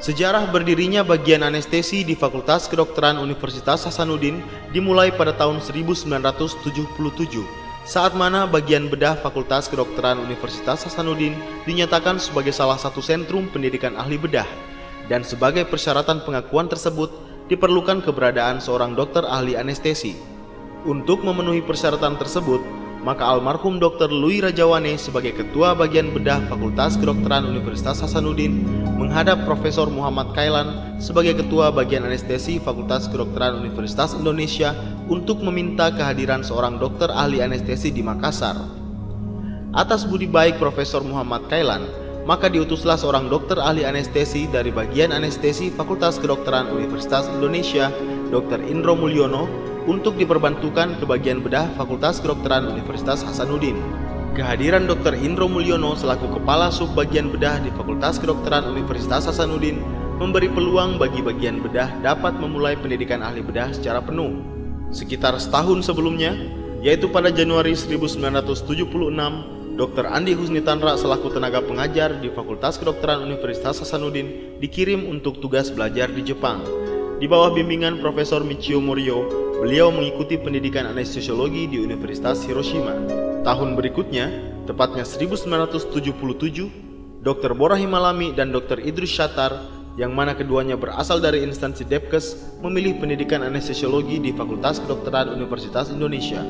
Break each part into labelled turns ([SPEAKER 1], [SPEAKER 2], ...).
[SPEAKER 1] Sejarah berdirinya bagian anestesi di Fakultas Kedokteran Universitas Hasanuddin dimulai pada tahun 1977, saat mana bagian bedah Fakultas Kedokteran Universitas Hasanuddin dinyatakan sebagai salah satu sentrum pendidikan ahli bedah, dan sebagai persyaratan pengakuan tersebut diperlukan keberadaan seorang dokter ahli anestesi. Untuk memenuhi persyaratan tersebut, maka almarhum Dr. Louis Rajawane sebagai Ketua Bagian Bedah Fakultas Kedokteran Universitas Hasanuddin menghadap Profesor Muhammad Kailan sebagai Ketua Bagian Anestesi Fakultas Kedokteran Universitas Indonesia untuk meminta kehadiran seorang dokter ahli anestesi di Makassar. Atas budi baik Profesor Muhammad Kailan, maka diutuslah seorang dokter ahli anestesi dari Bagian Anestesi Fakultas Kedokteran Universitas Indonesia, Dr. Indro Mulyono, untuk diperbantukan ke bagian bedah Fakultas Kedokteran Universitas Hasanuddin. Kehadiran Dr. Indro Mulyono selaku Kepala Subbagian Bedah di Fakultas Kedokteran Universitas Hasanuddin memberi peluang bagi bagian bedah dapat memulai pendidikan ahli bedah secara penuh. Sekitar setahun sebelumnya, yaitu pada Januari 1976, Dr. Andi Husni Tanra selaku tenaga pengajar di Fakultas Kedokteran Universitas Hasanuddin dikirim untuk tugas belajar di Jepang. Di bawah bimbingan Profesor Michio Morio, beliau mengikuti pendidikan anestesiologi di Universitas Hiroshima. Tahun berikutnya, tepatnya 1977, Dr. Bora Himalami dan Dr. Idrus Shatar, yang mana keduanya berasal dari instansi Depkes, memilih pendidikan anestesiologi di Fakultas Kedokteran Universitas Indonesia.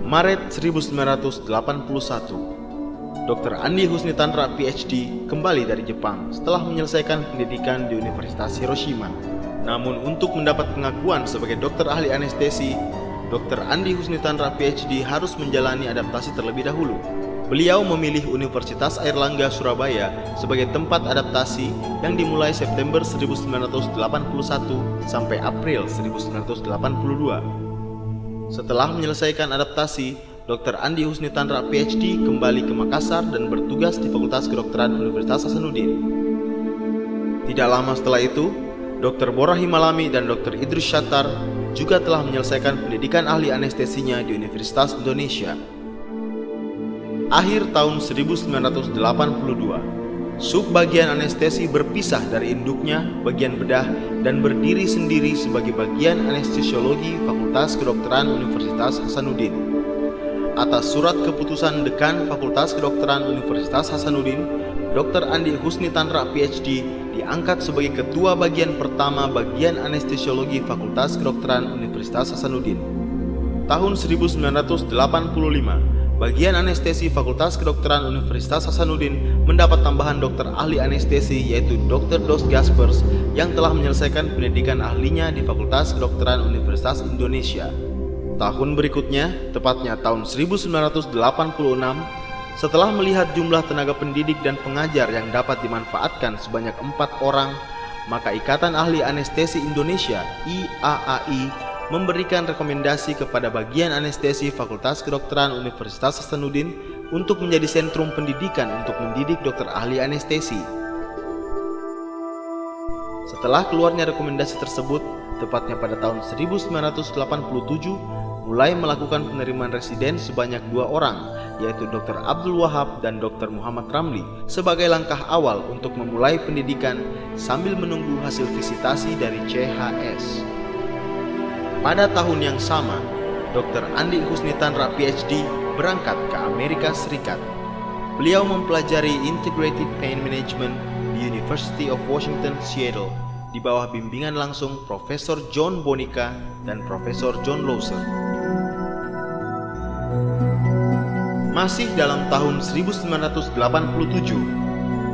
[SPEAKER 1] Maret 1981, Dr. Andi Husni Tanra PhD kembali dari Jepang setelah menyelesaikan pendidikan di Universitas Hiroshima. Namun untuk mendapat pengakuan sebagai dokter ahli anestesi, Dr. Andi Husni Tanra PhD harus menjalani adaptasi terlebih dahulu. Beliau memilih Universitas Airlangga Surabaya sebagai tempat adaptasi yang dimulai September 1981 sampai April 1982. Setelah menyelesaikan adaptasi, Dr. Andi Husni Tanra PhD kembali ke Makassar dan bertugas di Fakultas Kedokteran Universitas Hasanuddin. Tidak lama setelah itu, Dr. Bora Himalami dan Dr. Idrus Shatar juga telah menyelesaikan pendidikan ahli anestesinya di Universitas Indonesia. Akhir tahun 1982, subbagian anestesi berpisah dari induknya, bagian bedah, dan berdiri sendiri sebagai bagian anestesiologi Fakultas Kedokteran Universitas Hasanuddin. Atas surat keputusan Dekan Fakultas Kedokteran Universitas Hasanuddin, Dr. Andi Husni Tanra PhD diangkat sebagai Ketua Bagian Pertama Bagian Anestesiologi Fakultas Kedokteran Universitas Hasanuddin. Tahun 1985, Bagian Anestesi Fakultas Kedokteran Universitas Hasanuddin mendapat tambahan dokter ahli anestesi yaitu Dr. Dos Gaspers yang telah menyelesaikan pendidikan ahlinya di Fakultas Kedokteran Universitas Indonesia. Tahun berikutnya, tepatnya tahun 1986, setelah melihat jumlah tenaga pendidik dan pengajar yang dapat dimanfaatkan sebanyak 4 orang, maka Ikatan Ahli Anestesi Indonesia (IAAI) memberikan rekomendasi kepada Bagian Anestesi Fakultas Kedokteran Universitas Hasanuddin untuk menjadi sentrum pendidikan untuk mendidik dokter ahli anestesi. Setelah keluarnya rekomendasi tersebut, tepatnya pada tahun 1987, mulai melakukan penerimaan residen sebanyak 2 orang, yaitu Dr. Abdul Wahab dan Dr. Muhammad Ramli, sebagai langkah awal untuk memulai pendidikan sambil menunggu hasil visitasi dari CHS. Pada tahun yang sama, Dr. Andi Husni Tanra PhD berangkat ke Amerika Serikat. Beliau mempelajari Integrated Pain Management di University of Washington, Seattle, di bawah bimbingan langsung Profesor John Bonica dan Profesor John Lowser. Masih dalam tahun 1987,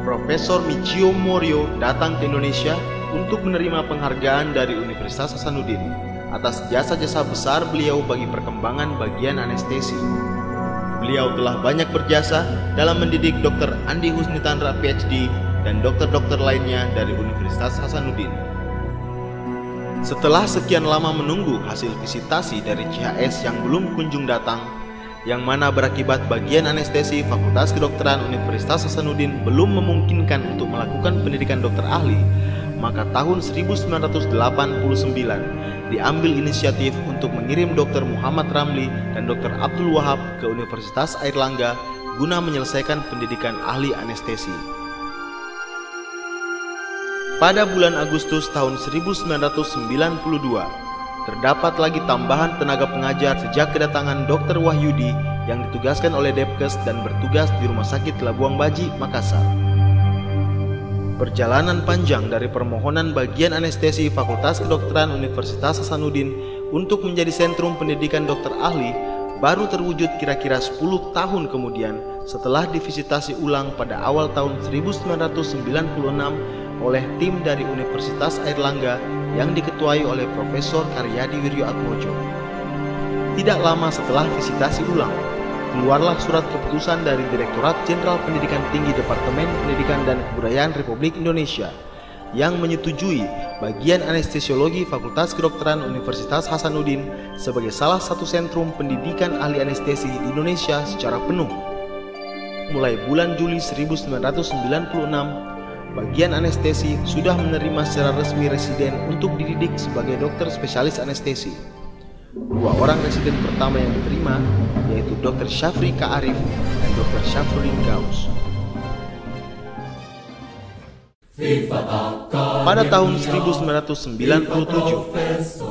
[SPEAKER 1] Profesor Michio Morio datang ke Indonesia untuk menerima penghargaan dari Universitas Hasanuddin atas jasa-jasa besar beliau bagi perkembangan bagian anestesi. Beliau telah banyak berjasa dalam mendidik Dr. Andi Husni Tanra PhD dan dokter-dokter lainnya dari Universitas Hasanuddin. Setelah sekian lama menunggu hasil visitasi dari CHS yang belum kunjung datang, yang mana berakibat bagian anestesi Fakultas Kedokteran Universitas Hasanuddin belum memungkinkan untuk melakukan pendidikan dokter ahli, maka tahun 1989 diambil inisiatif untuk mengirim Dr. Muhammad Ramli dan Dr. Abdul Wahab ke Universitas Airlangga guna menyelesaikan pendidikan ahli anestesi. Pada bulan Agustus tahun 1992, terdapat lagi tambahan tenaga pengajar sejak kedatangan Dr. Wahyudi yang ditugaskan oleh Depkes dan bertugas di Rumah Sakit Labuang Baji, Makassar. Perjalanan panjang dari permohonan bagian anestesi Fakultas Kedokteran Universitas Hasanuddin untuk menjadi sentrum pendidikan dokter ahli baru terwujud kira-kira 10 tahun kemudian setelah divisitasi ulang pada awal tahun 1996 oleh tim dari Universitas Airlangga yang diketuai oleh Profesor Karyadi Wirjoatmojo. Tidak lama setelah visitasi ulang, keluarlah surat keputusan dari Direktorat Jenderal Pendidikan Tinggi Departemen Pendidikan dan Kebudayaan Republik Indonesia yang menyetujui bagian anestesiologi Fakultas Kedokteran Universitas Hasanuddin sebagai salah satu sentrum pendidikan ahli anestesi di Indonesia secara penuh. Mulai bulan Juli 1996, bagian anestesi sudah menerima secara resmi residen untuk dididik sebagai dokter spesialis anestesi. Dua orang residen pertama yang diterima yaitu Dr. Syafri K. Arif dan Dr. Syafruddin Gaus. Pada tahun 1997,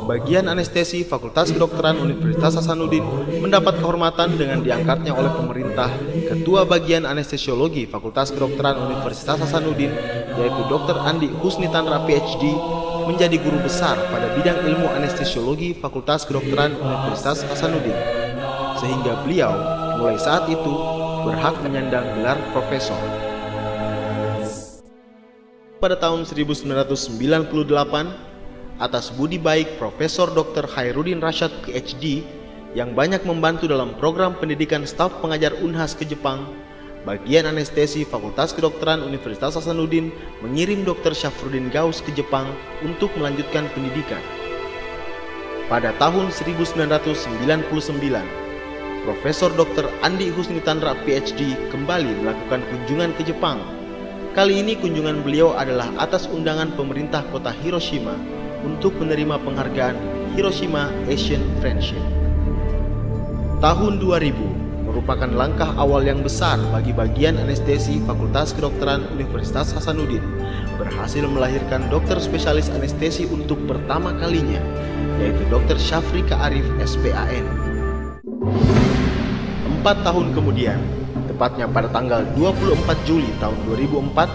[SPEAKER 1] bagian anestesi Fakultas Kedokteran Universitas Hasanuddin mendapat kehormatan dengan diangkatnya oleh pemerintah Ketua Bagian Anestesiologi Fakultas Kedokteran Universitas Hasanuddin, yaitu Dr. Andi Husni Tanra PhD, menjadi guru besar pada bidang ilmu anestesiologi Fakultas Kedokteran Universitas Hasanuddin, sehingga beliau mulai saat itu berhak menyandang gelar profesor. Pada tahun 1998, atas budi baik Profesor Dr. Khairuddin Rashad PhD yang banyak membantu dalam program pendidikan staf pengajar Unhas ke Jepang, bagian anestesi Fakultas Kedokteran Universitas Hasanuddin mengirim Dr. Syafruddin Gaus ke Jepang untuk melanjutkan pendidikan. Pada tahun 1999, Profesor Dr. Andi Husni Tanra PhD kembali melakukan kunjungan ke Jepang. Kali ini kunjungan beliau adalah atas undangan pemerintah kota Hiroshima untuk menerima penghargaan Hiroshima Asian Friendship. Tahun 2000 merupakan langkah awal yang besar bagi bagian anestesi Fakultas Kedokteran Universitas Hasanuddin berhasil melahirkan dokter spesialis anestesi untuk pertama kalinya, yaitu Dr. Syafri K. Arif SPAN. 4 tahun kemudian, tepatnya pada tanggal 24 Juli tahun 2004,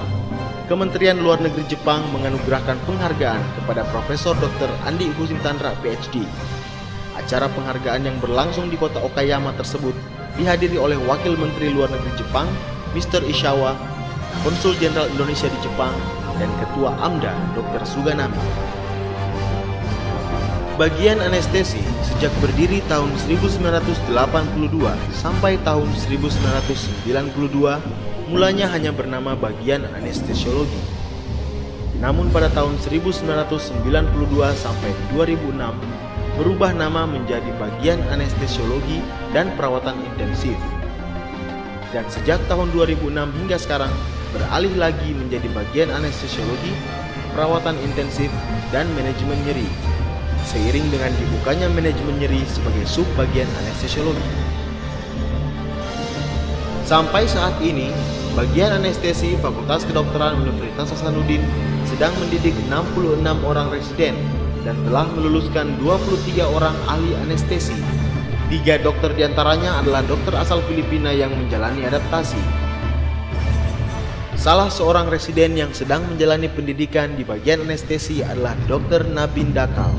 [SPEAKER 1] Kementerian Luar Negeri Jepang menganugerahkan penghargaan kepada Profesor Dr. Andi Husni Tanra PhD. Acara penghargaan yang berlangsung di kota Okayama tersebut dihadiri oleh Wakil Menteri Luar Negeri Jepang, Mr. Ishawa, Konsul Jenderal Indonesia di Jepang, dan Ketua AMDA, Dr. Suganami. Bagian anestesi sejak berdiri tahun 1982 sampai tahun 1992 mulanya hanya bernama bagian anestesiologi. Namun pada tahun 1992 sampai 2006 berubah nama menjadi bagian anestesiologi dan perawatan intensif. Dan sejak tahun 2006 hingga sekarang beralih lagi menjadi bagian anestesiologi, perawatan intensif, dan manajemen nyeri, seiring dengan dibukanya manajemen nyeri sebagai sub bagian anestesiologi. Sampai saat ini, bagian anestesi Fakultas Kedokteran Universitas Hasanuddin sedang mendidik 66 orang residen dan telah meluluskan 23 orang ahli anestesi. 3 dokter diantaranya adalah dokter asal Filipina yang menjalani adaptasi. Salah seorang residen yang sedang menjalani pendidikan di bagian anestesi adalah Dr. Nabin Dakal.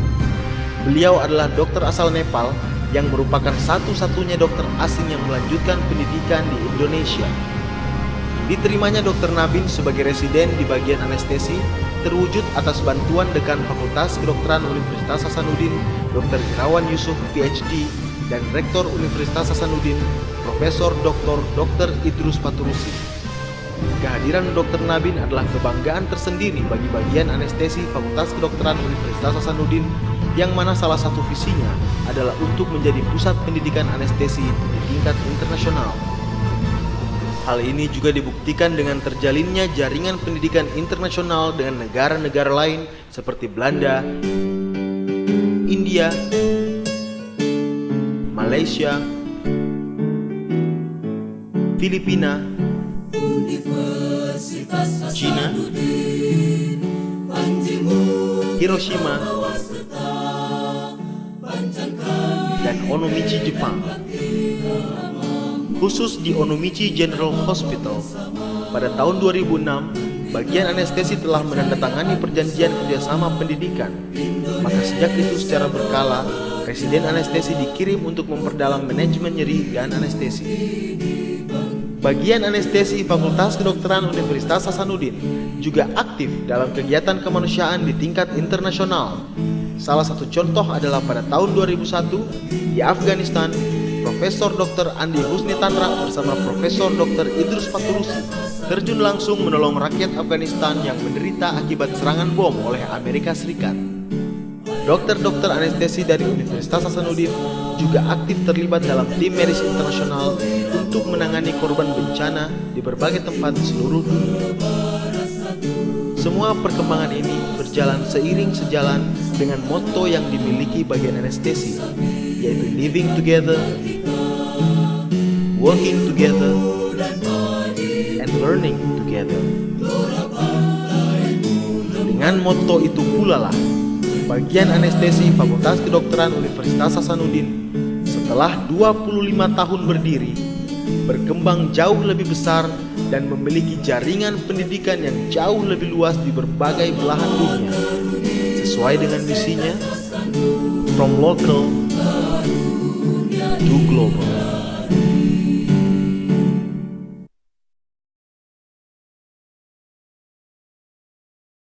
[SPEAKER 1] Beliau adalah dokter asal Nepal yang merupakan satu-satunya dokter asing yang melanjutkan pendidikan di Indonesia. Diterimanya Dr. Nabin sebagai residen di bagian anestesi terwujud atas bantuan Dekan Fakultas Kedokteran Universitas Hasanuddin, Dr. Irawan Yusuf PhD, dan Rektor Universitas Hasanuddin, Profesor Dr. Idrus Paturusi. Kehadiran Dr. Nabin adalah kebanggaan tersendiri bagi bagian anestesi Fakultas Kedokteran Universitas Hasanuddin, yang mana salah satu visinya adalah untuk menjadi pusat pendidikan anestesi di tingkat internasional. Hal ini juga dibuktikan dengan terjalinnya jaringan pendidikan internasional dengan negara-negara lain seperti Belanda, India, Malaysia, Filipina, China, Hiroshima, dan Onomichi, Jepang. Khusus di Onomichi General Hospital, pada tahun 2006, bagian anestesi telah menandatangani perjanjian kerjasama pendidikan. Maka sejak itu secara berkala, residen anestesi dikirim untuk memperdalam manajemen nyeri dan anestesi. Bagian anestesi Fakultas Kedokteran Universitas Hasanuddin juga aktif dalam kegiatan kemanusiaan di tingkat internasional. Salah satu contoh adalah pada tahun 2001 di Afghanistan, Profesor Dr. Andi Husni Tanra bersama Profesor Dr. Idrus Paturusi terjun langsung menolong rakyat Afghanistan yang menderita akibat serangan bom oleh Amerika Serikat. Dokter-dokter anestesi dari Universitas Hasanuddin juga aktif terlibat dalam tim medis internasional untuk menangani korban bencana di berbagai tempat di seluruh dunia. Semua perkembangan ini berjalan seiring sejalan dengan motto yang dimiliki bagian anestesi, yaitu living together, working together, and learning together. Dengan motto itu pula lah, bagian anestesi Fakultas Kedokteran Universitas Hasanuddin setelah 25 tahun berdiri, berkembang jauh lebih besar dan memiliki jaringan pendidikan yang jauh lebih luas di berbagai belahan dunia, sesuai dengan misinya, from local to global.